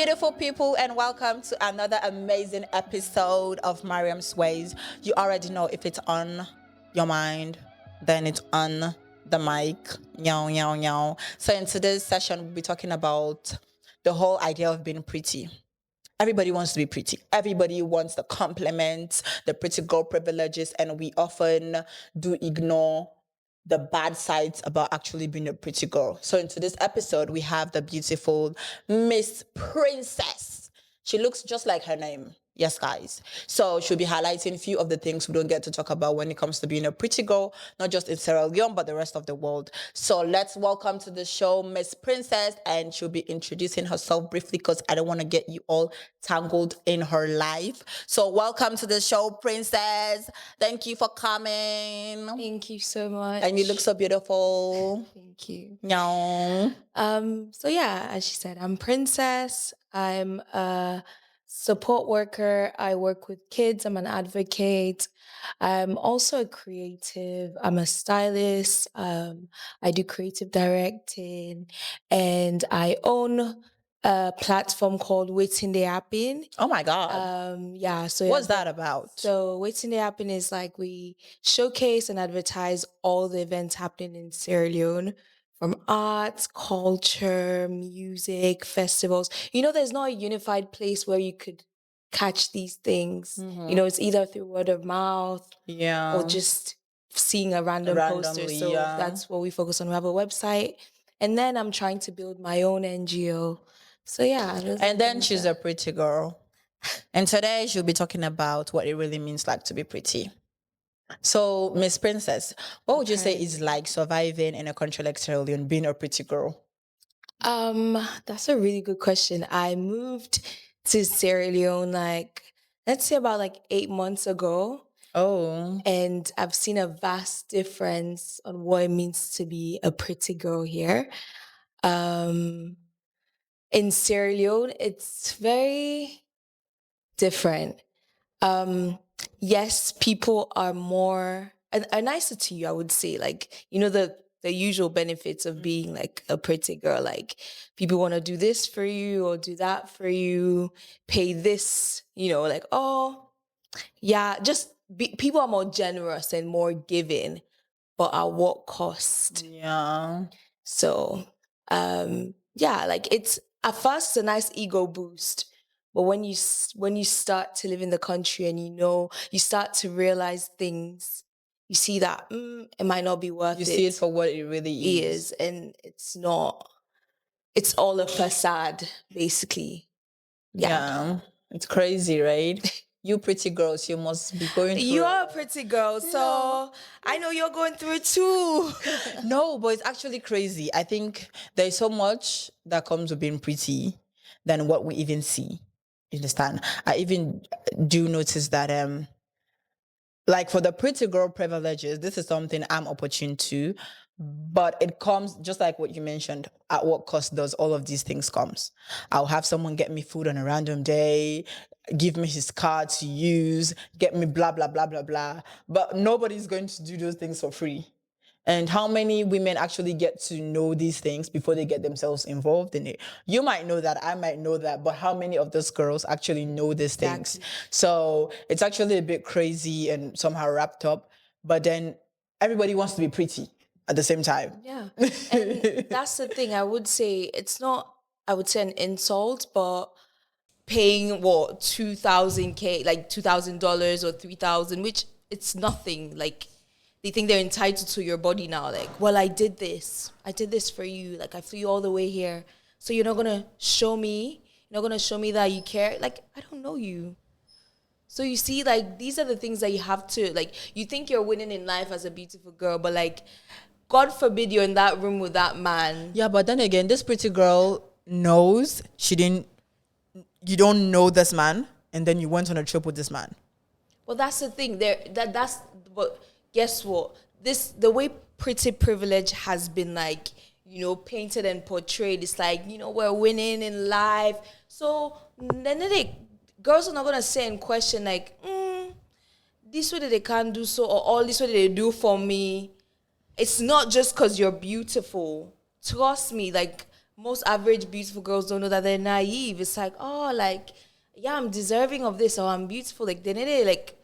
beautiful people, and welcome to another amazing episode of Mariyam's Ways. You already know if it's on your mind, then it's on the mic. Meow, meow, meow. So, in today's session, we'll be talking about the whole idea of being pretty. Everybody wants to be pretty. Everybody wants the compliments, the pretty girl privileges, and we often do ignore the bad sides about actually being a pretty girl. So in today's episode, we have the beautiful Miss Princess. She looks just like her name. Yes, guys. So she'll be highlighting a few of the things we don't get to talk about when it comes to being a pretty girl, not just in Sierra Leone, but the rest of the world. So let's welcome to the show Miss Princess, and she'll be introducing herself briefly because I don't want to get you all tangled in her life. So welcome to the show, Princess. Thank you for coming. Thank you so much. And you look so beautiful. Thank you. No. So yeah, as she said, I'm Princess. I'm a support worker. I work with kids. I'm an advocate. I'm also a creative. I'm a stylist. I do creative directing, and I own a platform called Waiting They Happen. Oh my God. Yeah. So What's that about? So Waiting They Happen is like we showcase and advertise all the events happening in Sierra Leone, from arts, culture, music, festivals. There's not a unified place where you could catch these things. It's either through word of mouth or just seeing a random poster. So that's what we focus on. We have a website. And then I'm trying to build my own NGO. So yeah. And then she's a pretty girl. And today she'll be talking about what it really means like to be pretty. So, Miss Princess, what would you say is like surviving in a country like Sierra Leone, being a pretty girl? That's a really good question. I moved to Sierra Leone let's say about 8 months ago. Oh. And I've seen a vast difference on what it means to be a pretty girl here. In Sierra Leone, it's very different. Yes, people are more are nicer to you, I would say. The usual benefits of being a pretty girl. People want to do this for you or do that for you, pay this, people are more generous and more giving, but at what cost? Yeah. So, it's at first it's a nice ego boost. But when you start to live in the country and you start to realize things, you see that it might not be worth it. You see it for what it really is. And it's not. It's all a facade, basically. Yeah. It's crazy, right? You pretty girls, you must be going through. You're a pretty girl, so I know you're going through it too. No, but it's actually crazy. I think there's so much that comes with being pretty than what we even see. You understand? I even do notice that for the pretty girl privileges, this is something I'm opportune to, but it comes just like what you mentioned. At what cost does all of these things comes? I'll have someone get me food on a random day, give me his card to use, get me blah blah blah blah blah. But nobody's going to do those things for free. And how many women actually get to know these things before they get themselves involved in it? You might know that, I might know that, but how many of those girls actually know these things? So it's actually a bit crazy and somehow wrapped up. But then everybody wants to be pretty at the same time. Yeah. And that's the thing. I would say it's not, I would say, an insult, but paying what, $2,000, $2,000 or $3,000, which it's nothing. They think they're entitled to your body now. I did this for you. I flew you all the way here. So you're not going to show me that you care. I don't know you. So you see, these are the things that you have to, you think you're winning in life as a beautiful girl, but God forbid you're in that room with that man. Yeah, but then again, this pretty girl knows you don't know this man, and then you went on a trip with this man. Well, that's the thing. But guess what? The way pretty privilege has been painted and portrayed. It's we're winning in life. So then girls are not gonna say and question this way that they can't do so, or all this way that they do for me. It's not just because you're beautiful. Trust me, most average beautiful girls don't know that they're naive. It's like, oh, like, yeah, I'm deserving of this, or I'm beautiful. Like, they need to like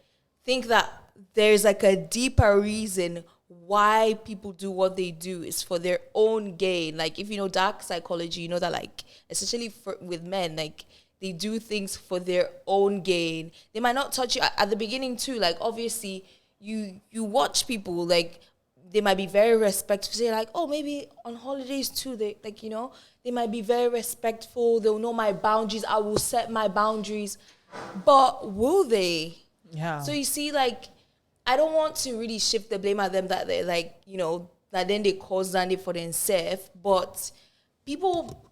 think that there's like a deeper reason why people do what they do. Is for their own gain. Like, if you know dark psychology, you know that like, especially with men, like they do things for their own gain. They might not touch you at the beginning too. Like, obviously, you watch people like, they might be very respectful. Say like, oh, maybe on holidays too, they like, you know, they might be very respectful. They'll know my boundaries. I will set my boundaries. But will they? Yeah. So you see, like, I don't want to really shift the blame at them that they're like, you know, that then they cause damage for themselves. But people,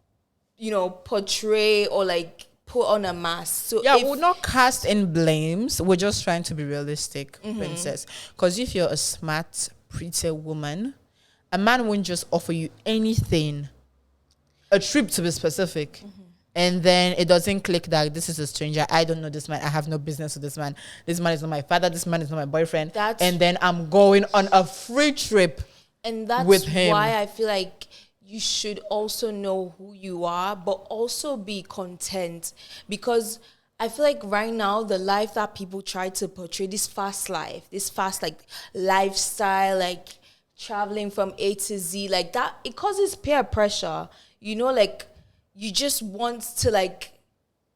you know, portray or like put on a mask. So yeah, we're not cast in blames. We're just trying to be realistic, princess. Because if you're a smart, pretty woman, a man won't just offer you anything, a trip to be specific, and then it doesn't click that this is a stranger. I don't know this man. I have no business with this man. This man is not my father. This man is not my boyfriend. And then I'm going on a free trip, and that's with him. Why I feel like you should also know who you are, but also be content. Because I feel like right now, the life that people try to portray, this fast life, this fast like lifestyle, like traveling from A to Z, like that, it causes peer pressure. You know, like you just want to like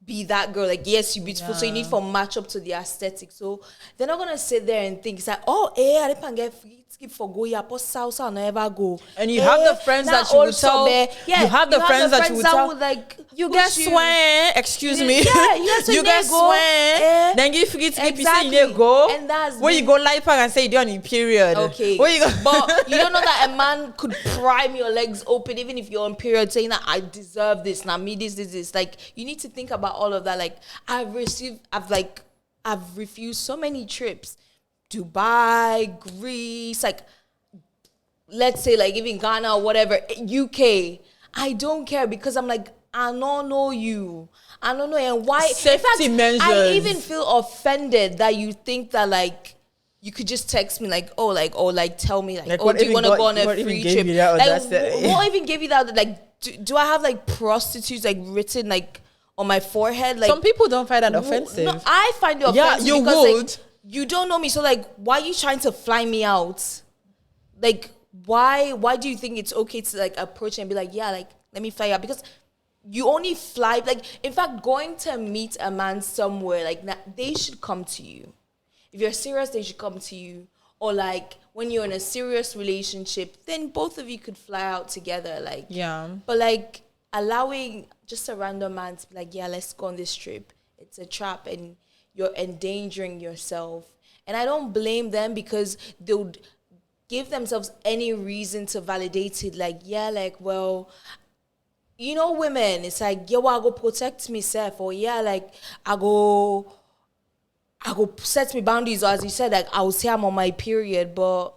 be that girl. Like, yes, you're beautiful, so you need to match up to the aesthetic. So they're not gonna sit there and think it's like, oh, I didn't get free ticket for go here, but South I'll never go. And you have the friends that you would tell. Yeah, you have the friends that you would tell. Like, you get swear, excuse me. Yeah, you get swear. Then give free ticket, exactly. You go. And that's where you go light pack and say you're on your period. Okay. Where you go? But you don't know that a man could prime your legs open even if you're on period, saying that I deserve this, now me this. Like, you need to think about all of that. Like, I've refused so many trips. Dubai, Greece, like, let's say like even Ghana or whatever, UK. I don't care because I'm like, I don't know you. I don't know. And why? Safety measures. I even feel offended that you think that like, you could just text me like, oh, tell me like oh, do you want to go on a free trip? Like, what even gave you that? Like, do I have like prostitutes like written like on my forehead? Like, some people don't find that offensive. No, I find it offensive. Yeah, you because, would. Like, you don't know me, so like, why are you trying to fly me out? Like, why do you think it's okay to like approach and be like, yeah, like, let me fly you out? Because you only fly, like, in fact, going to meet a man somewhere, like, they should come to you. If you're serious, they should come to you. Or like, when you're in a serious relationship, then both of you could fly out together. Like, yeah. But like, allowing just a random man to be like, yeah, let's go on this trip. It's a trap and you're endangering yourself. And I don't blame them because they would give themselves any reason to validate it. Like, yeah, like, well, you know, women, it's like, yo, I go protect myself. Or yeah, like, I go set me boundaries. Or as you said, like, I will say I'm on my period, but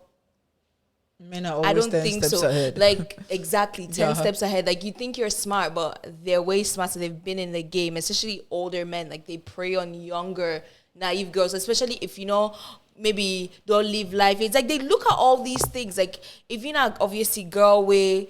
men are always I don't 10 think steps so. ahead. Like, exactly, 10 steps ahead. Like, you think you're smart, but they're way smarter. They've been in the game, especially older men. Like, they prey on younger, naive girls, especially if, you know, maybe don't live life. It's like they look at all these things. Like, if you're not obviously girl where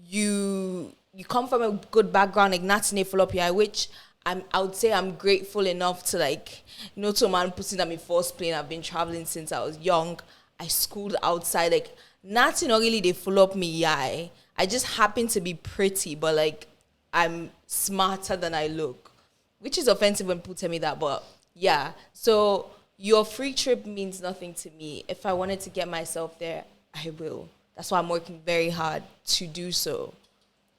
you come from a good background, like, not in a full up here, which I would say I'm grateful enough to, like, you know, to a man putting on my first plane. I've been traveling since I was young. I schooled outside, like, nothing really they full up me, yeah. I just happen to be pretty, but like, I'm smarter than I look, which is offensive when people tell me that, but yeah. So your free trip means nothing to me. If I wanted to get myself there, I will. That's why I'm working very hard to do so.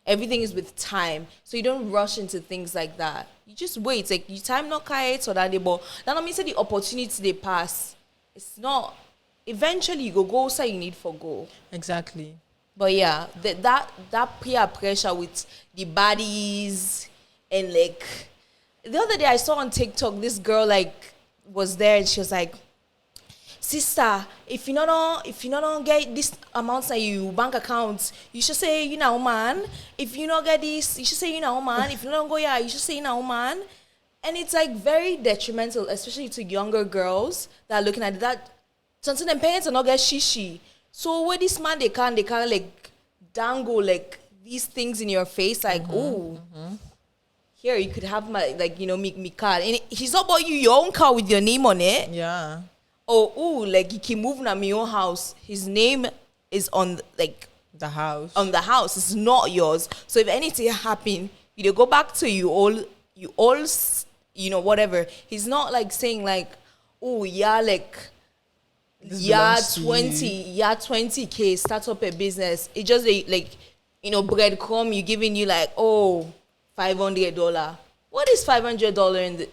Everything is with time, so you don't rush into things like that. You just wait. Like, you time not kite or that day, but that don't mean say the opportunity they pass. It's not. Eventually, you go so you need for go. Exactly. But yeah, that peer pressure with the bodies and like, the other day I saw on TikTok this girl like was there and she was like, sister, if you don't get this amount in your bank account, you should say you know man. If you don't get this, you should say you know man. If you don't go here, you should say you know man. And it's like very detrimental, especially to younger girls that are looking at that. Sometimes them parents are not get shishi. So where this man they can like dangle like these things in your face, like, oh, here you could have my, like, me car, and he's not bought you your own car with your name on it. Yeah. Or like he can move in my own house. His name is on like The house. on the house. It's not yours. So if anything happen, you go back to you all, whatever. He's not like saying like, oh yeah, like This yeah, belongs to 20, you. yeah, 20K, start up a business. It just like, breadcrumb, you giving you like, oh, $500. What is $500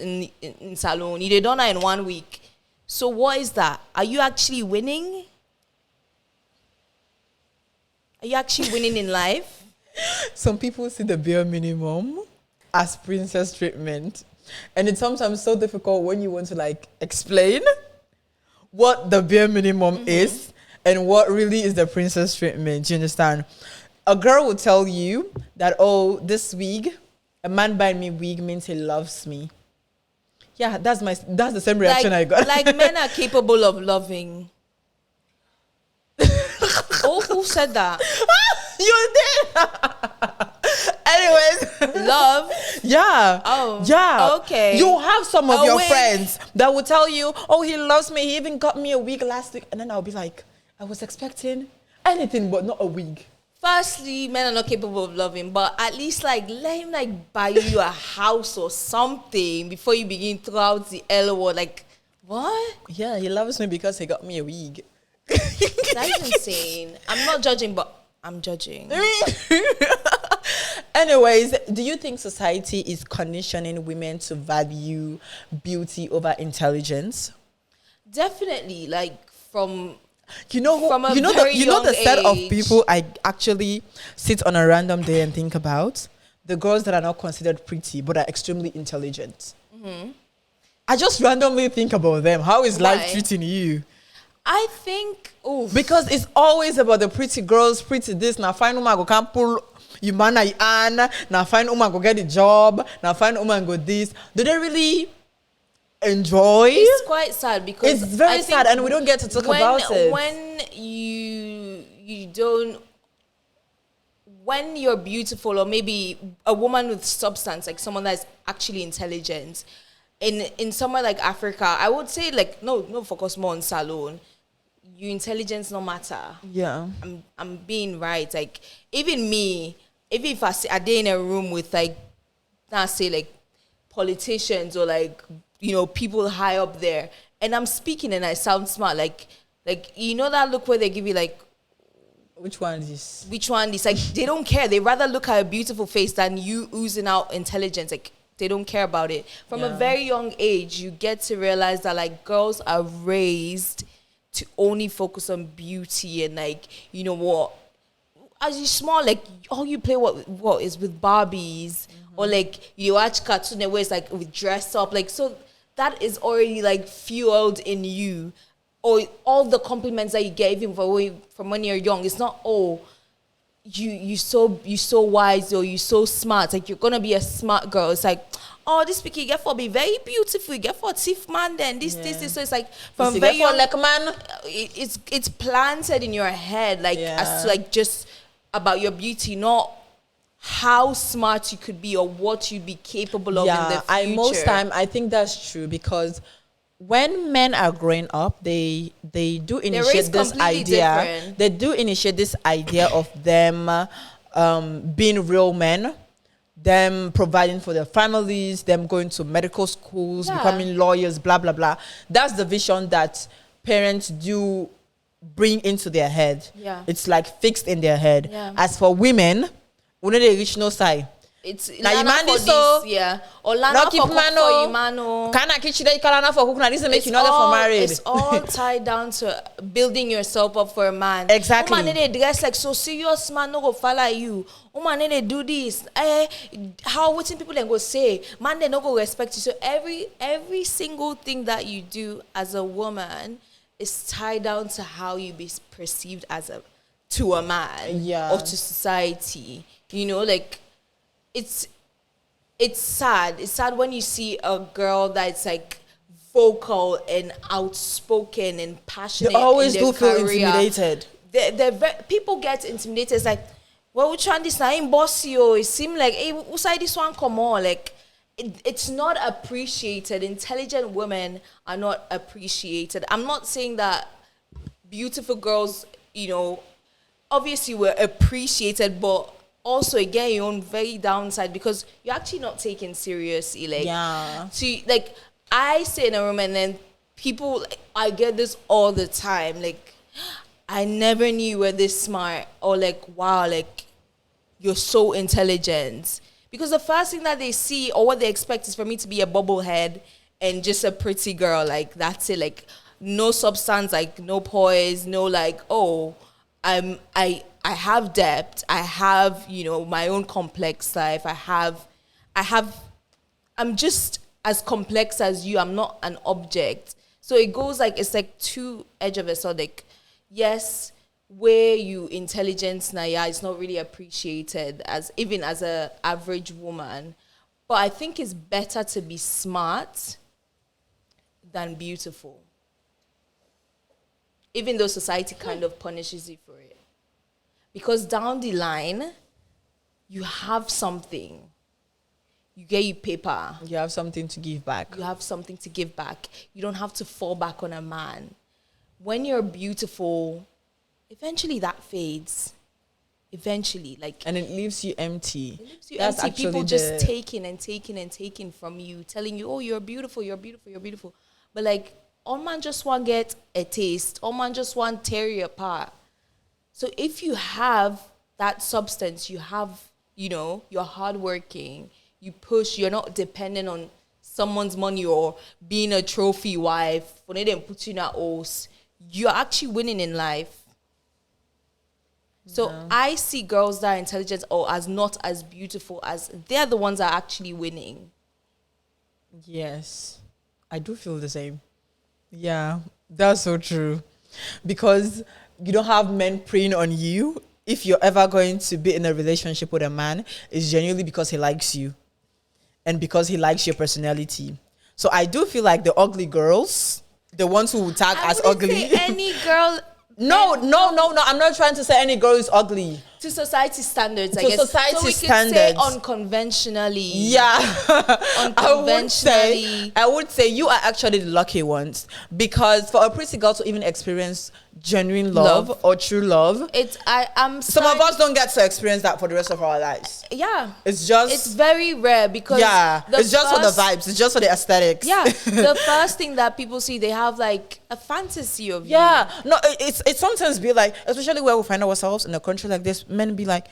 in salon? You done that in 1 week. So what is that? Are you actually winning? Are you actually winning in life? Some people see the bare minimum as princess treatment. And it's sometimes so difficult when you want to like explain what the bare minimum is and what really is the princess treatment. You understand? A girl will tell you that, oh, this wig, a man buying me wig means he loves me. Yeah, that's the same reaction I got. Like men are capable of loving. Oh, who said that? You did. Anyways. Love. Yeah. Oh. Yeah. Okay. You have some of A your wig. friends that will tell you, oh, he loves me. He even got me a wig last week. And then I'll be like, I was expecting anything but not a wig. Firstly, men are not capable of loving, but at least like let him like buy you a house or something before you begin throw out the L word. Like, what? Yeah, he loves me because he got me a wig. That's insane. I'm not judging, but I'm judging. Anyways, do you think society is conditioning women to value beauty over intelligence? Definitely, like from You know who, From a you know very the young set of age. people I actually sit on a random day and think about? The girls that are not considered pretty but are extremely intelligent. I just randomly think about them. How is life Why? treating you? I think Because it's always about the pretty girls, pretty this. Now fine woman go can pull you man and now fine woman go get a job. Now fine woman go this. Do they really enjoy? it's quite sad because It's very I think sad and we don't get to talk about it. When you're beautiful, or maybe a woman with substance, like someone that's actually intelligent, in somewhere like Africa, I would say like no focus more on salon. Your intelligence no matter. Yeah. I'm being right. Like even me, even if I day in a room with like, now say like politicians or like people high up there, and I'm speaking and I sound smart, like that look where they give you like, Which one is this? which one is like, they don't care. They rather look at a beautiful face than you oozing out intelligence. Like they don't care about it. From a Yeah. very young age, you get to realize that like girls are raised to only focus on beauty and like, what, as you small, like all you play what is with Barbies, or like you watch cartoon where it's like with dress up, like, so that is already like fueled in you. Or all the compliments that you get even from when you're young, it's not, oh, you so wise, or you so smart, like you're gonna be a smart girl. It's like, oh, this picky get for be very beautiful, you get for thief man, then this. So it's like from very young, like man. it's planted in your head, like as to Yeah. like just about your beauty, not how smart you could be or what you'd be capable of in the future. Most time I think that's true, because when men are growing up, they do initiate raised this completely idea. different. They do initiate this idea of them being real men, them providing for their families, them going to medical schools, Yeah. becoming lawyers, blah blah blah. That's the vision that parents do bring into their head. Yeah. It's like fixed in their head. Yeah. As for women, we know they reach no side. It's Now you Lana man for this, so this, yeah. Or Lana not for keep cook man, for oh. you, man, oh. Can I kitchen that you can for cooking? This will make you not get for married. It's all tied down to building yourself up for a man. Exactly. Woman, they dress like so serious, man, no go follow you. Woman, they do this. How waiting people then go say, man, they no go respect you. So every single thing that you do as a woman is tied down to how you be perceived to a man, Yeah. or to society. Like it's sad. It's sad when you see a girl that's like vocal and outspoken and passionate. They always in their do feel career. intimidated. People get intimidated. It's like, Well, we trying this now in bossy, oh, it seemed like, hey, who side this one come on? Like, it's not appreciated. Intelligent women are not appreciated. I'm not saying that beautiful girls, obviously were appreciated, but also again your own very downside because you're actually not taken seriously. Like, Yeah. like I sit in a room and then people, like, I get this all the time. Like, I never knew you were this smart, or like, wow, like you're so intelligent. Because the first thing that they see or what they expect is for me to be a bobblehead and just a pretty girl. Like, that's it. Like, no substance, like no poise, no like, oh, I have depth. I have, my own complex life. I'm just as complex as you. I'm not an object. So it goes like, it's like two edge of a sword. Like, yes, where you intelligence now, yeah, it's not really appreciated as even as a average woman. But I think it's better to be smart than beautiful. Even though society kind of punishes you for it. Because down the line, you have something. You get your paper. You have something to give back. You have something to give back. You don't have to fall back on a man. When you're beautiful, eventually that fades. Eventually, like, And it leaves you empty. it leaves you That's empty. actually People just taking and taking and taking from you, telling you, oh, you're beautiful, you're beautiful, you're beautiful. But like, all man just want get a taste. All man just want tear you apart. So if you have that substance, you have, you're hardworking, you push, you're not dependent on someone's money or being a trophy wife, when they didn't put you in a house, you're actually winning in life. So I see girls that are intelligent or as not as beautiful as they're the ones that are actually winning. Yes, I do feel the same. Yeah, that's so true. Because you don't have men preying on you. If you're ever going to be in a relationship with a man, it's genuinely because he likes you and because he likes your personality. So I do feel like the ugly girls, the ones who will tag as ugly. Say any girl. No. I'm not trying to say any girl is ugly. To society standards, I To guess. society so we standards. Could say unconventionally. Yeah. Unconventionally. I would say you are actually the lucky ones. Because for a pretty girl to even experience genuine love. Or true love, some of us don't get to experience that for the rest of our lives. Yeah. It's very rare because it's just for the vibes. It's just for the aesthetics. Yeah. The first thing that people see, they have like a fantasy of you. Yeah. No, it's sometimes be like, especially where we find ourselves in a country like this, men be like,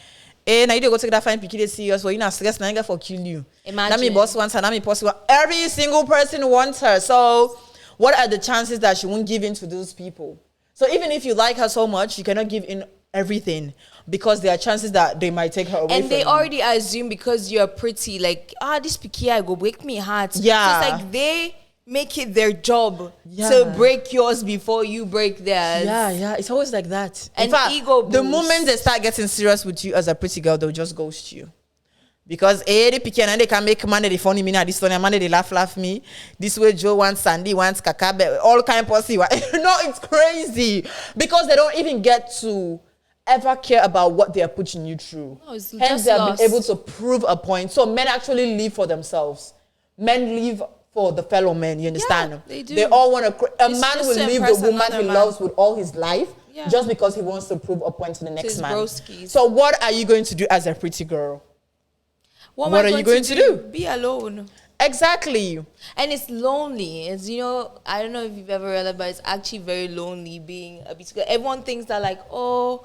now you go take that fine picky serious, well, you know, stress now for kill you. Imagine. Now me boss wants her, now me boss wants her. Every single person wants her. So what are the chances that she won't give in to those people? So even if you like her so much, you cannot give in everything because there are chances that they might take her away and from they you. already assume because you're pretty, like, this picky I go break me heart. Yeah. So it's like they make it their job to break yours before you break theirs. Yeah, it's always like that. And in fact, ego the boost. moment they start getting serious with you as a pretty girl, they'll just ghost you. Because they picky and they can make money, they funny me now, this one, money they laugh me. This way Joe wants Sandy, wants Kakabe, all kind of pussy. It's crazy. Because they don't even get to ever care about what they are putting you through. No, it's hence just they have lost. been able to prove a point. So men actually live for themselves. Men live for the fellow men, you understand? Yeah, they do. They all want to... A It's man just will to leave impress the woman another he man. loves with all his life Yeah. just because he wants to prove a point to the next his man. broskies. So what are you going to do as a pretty girl? What are you going to do? Be alone. Exactly. And it's lonely. It's, I don't know if you've ever realized, but it's actually very lonely being a beauty girl. Everyone thinks that like, I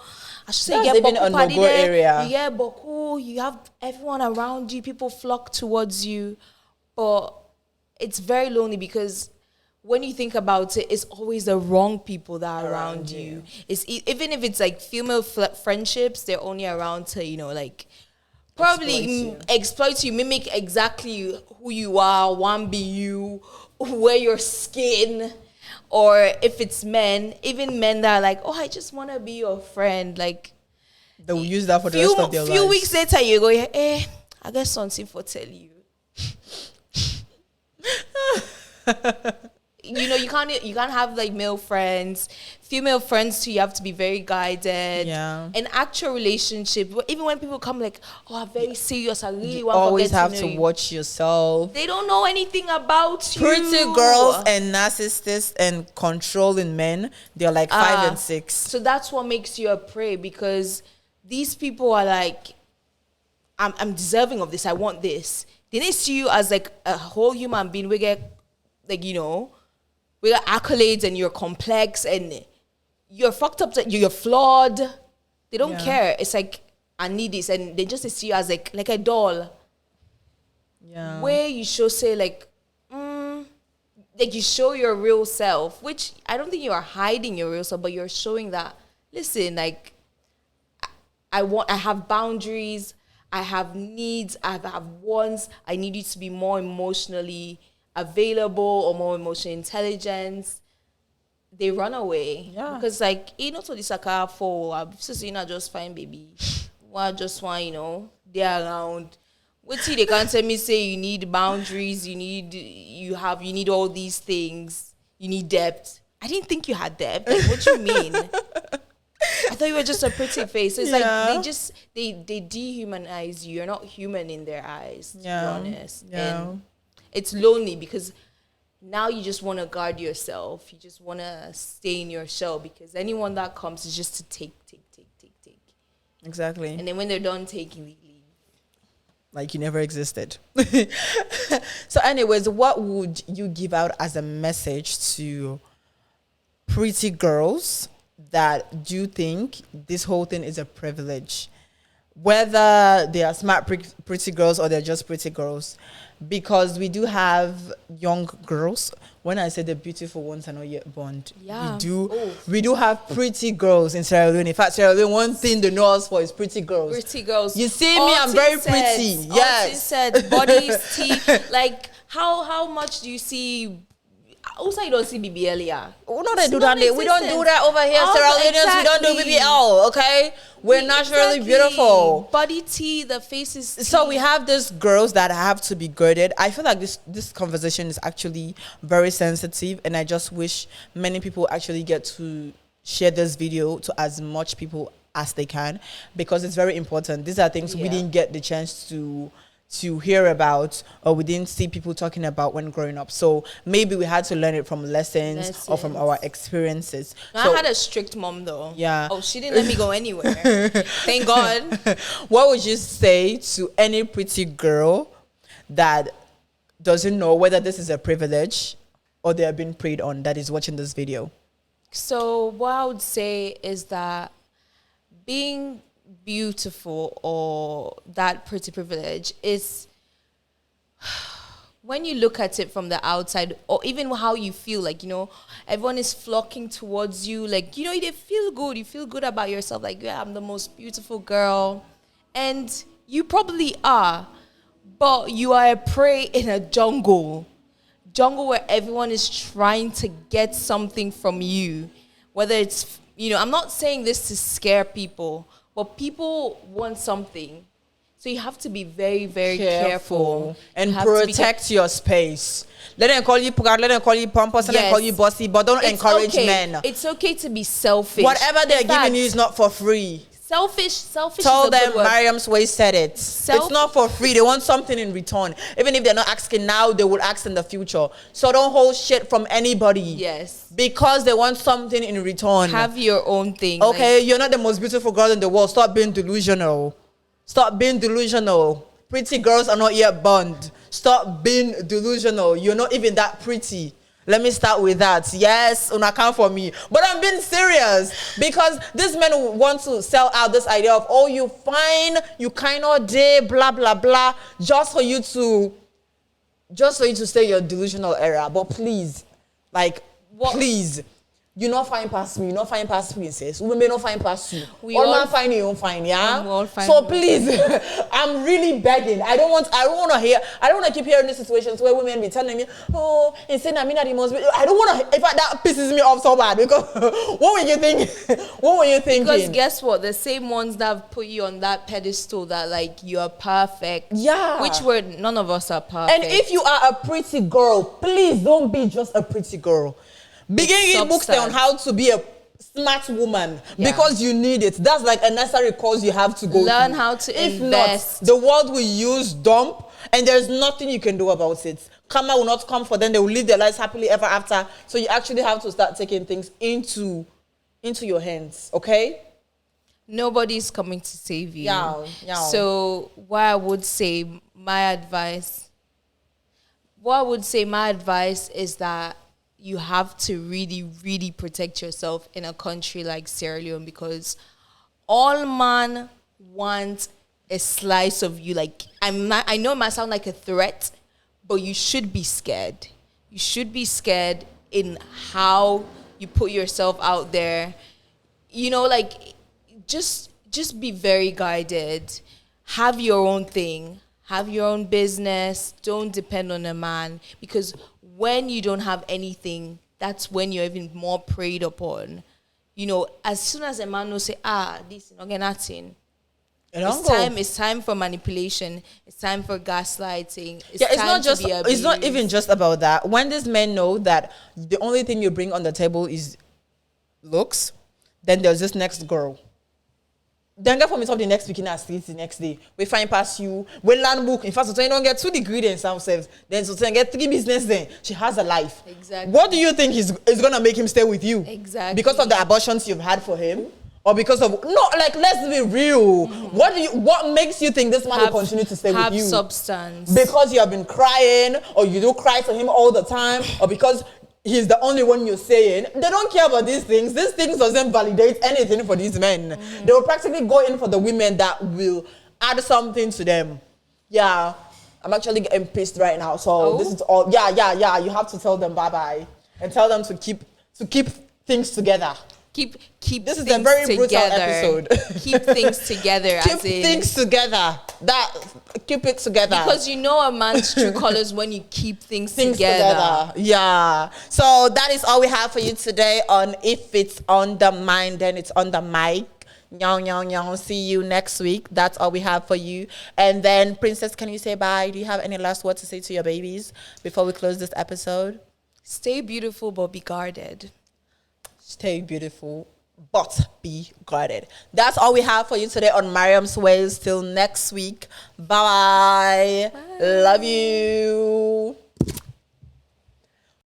should say That's you even get a boku party no-go there. area. You get boku, you have everyone around you, people flock towards you. But it's very lonely because when you think about it, it's always the wrong people that are around you. It's even if it's like female friendships, they're only around to, like, probably exploit you, mimic exactly who you are, one be you, wear your skin. Or if it's men, even men that are like, I just want to be your friend. Like, they will use that for the rest of their lives. Few weeks later, you go, I got something for tell you. You can't can't have like male friends, female friends too. You have to be very guided. Yeah. An actual relationship, even when people come like, oh, I'm very serious, I really You want always to have get to know you. watch yourself. They don't know anything about you. Pretty girls and narcissists and controlling men, they're like 5 and 6. So that's what makes you a prey, because these people are like, I'm deserving of this. I want this. They didn't see you as like a whole human being. We get like, we got accolades and you're complex and you're fucked up. You're flawed. They don't care. It's like, I need this, and they just see you as like a doll. Yeah. Where you should say like you show your real self, which I don't think you are hiding your real self, but you're showing that, listen, like I have boundaries, I have needs, I have wants. I need you to be more emotionally available or more emotionally intelligent. They run away. Yeah. Because like, to this car for I'm just fine, baby. Well, just want, they're around. What see they can't tell me say you need boundaries, you need all these things, you need depth. I didn't think you had depth. Like, what you mean? I thought you were just a pretty face. It's like they dehumanize you. You're not human in their eyes, to be honest. Yeah. And it's lonely because now you just want to guard yourself. You just want to stay in your shell, because anyone that comes is just to take. Exactly. And then when they're done taking, they leave. Like you never existed. So anyways, what would you give out as a message to pretty girls that do think this whole thing is a privilege? Whether they are smart pretty girls or they're just pretty girls. Because we do have young girls. When I say the beautiful ones are not yet born, we do have pretty girls in Sierra Leone. In fact, Sierra Leone, one thing they know us for is pretty girls. Pretty girls. You see me, I'm very pretty. Yes. Said, bodies, teeth. Like, how much do you see? Also, you don't see BBL here. Oh, no, they do that. We don't do that over here. Sierra Leoneans, we don't do BBL, okay? We're naturally beautiful. Body T, the faces. So we have these girls that have to be girded. I feel like this conversation is actually very sensitive, and I just wish many people actually get to share this video to as much people as they can, because it's very important. These are things we didn't get the chance to hear about, or we didn't see people talking about when growing up. So maybe we had to learn it from lessons or from our experiences. I had a strict mom though. Yeah. Oh, she didn't let me go anywhere. Thank God. What would you say to any pretty girl that doesn't know whether this is a privilege or they are being preyed on, that is watching this video? So what I would say is that being beautiful or that pretty privilege is, when you look at it from the outside, or even how you feel, like, everyone is flocking towards you, like, you feel good about yourself, like, yeah, I'm the most beautiful girl, and you probably are, but you are a prey in a jungle where everyone is trying to get something from you, whether it's, I'm not saying this to scare people, but people want something. So you have to be very, very careful. And protect your space. Let them call you pugard, let them call you pompous, let them call you bossy, but don't encourage men. It's okay to be selfish. Whatever they're giving you is not for free. Selfish. Tell them Mariyam's way said it. It's not for free. They want something in return. Even if they're not asking now, they will ask in the future. So don't hold shit from anybody. Yes. Because they want something in return. Have your own thing. Okay, you're not the most beautiful girl in the world. Stop being delusional. Pretty girls are not yet born. Stop being delusional. You're not even that pretty. Let me start with that. Yes, on account for me. But I'm being serious, because these men want to sell out this idea of, oh, you fine, you kind of day, blah, blah, blah, just for you to stay in your delusional era. But please, please, you not fine past me. You not fine past me, sis. We may not fine past you. All man fine, you don't fine, yeah? So please, I'm really begging. I don't want to keep hearing these situations where women be telling me, oh, and saying I'm the most. I don't want to. In fact, that pisses me off so bad, because what were you thinking? What were you thinking? Because guess what? The same ones that have put you on that pedestal that like you are perfect. Yeah. Which none of us are perfect. And if you are a pretty girl, please don't be just a pretty girl. Begin reading books on substance. how to be a smart woman because you need it. That's like a necessary course you have to go Learn through. how to If invest. not, the world will use dump and there's nothing you can do about it. Karma will not come for them. They will live their lives happily ever after. So you actually have to start taking things into your hands, okay? Nobody's coming to save you. Yeah. So what I would say my advice is that you have to really, really protect yourself in a country like Sierra Leone, because all man want a slice of you. Like, I know it might sound like a threat, but you should be scared. You should be scared in how you put yourself out there. You know, like, just be very guided. Have your own thing. Have your own business. Don't depend on a man, because when you don't have anything, that's when you're even more preyed upon. You know, as soon as a man will say, this is not getting nothing. It's time for manipulation. It's time for gaslighting. It's not even just about that. When these men know that the only thing you bring on the table is looks, then there's this next girl. Then get for me top the next weekend at street the next day. We find past you. We learn book. In fact, so you don't get 2 degrees in themselves. Then so you get 3 business. Then she has a life. Exactly. What do you think is gonna make him stay with you? Exactly. Because of the abortions you've had for him, or because of let's be real. What makes you think this man will continue to stay with you? Have substance. Because you have been crying, or you do cry to him all the time, or because he's the only one you're saying. They don't care about these things. These things doesn't validate anything for these men. They will practically go in for the women that will add something to them. Yeah, I'm actually getting pissed right now. So this is all. Yeah. You have to tell them bye-bye and tell them to keep things together. Keep this is a very brutal episode. Keep things together. Keep things together. Keep it together. Because you know a man's true colors when you keep things together. Yeah. So that is all we have for you today on If It's on the Mind, Then It's on the Mic. Nyong. See you next week. That's all we have for you. And then, Princess, can you say bye? Do you have any last words to say to your babies before we close this episode? Stay beautiful, but be guarded. Stay beautiful, but be guarded. That's all we have for you today on Mariyam's Ways. Till next week. Bye. Love you.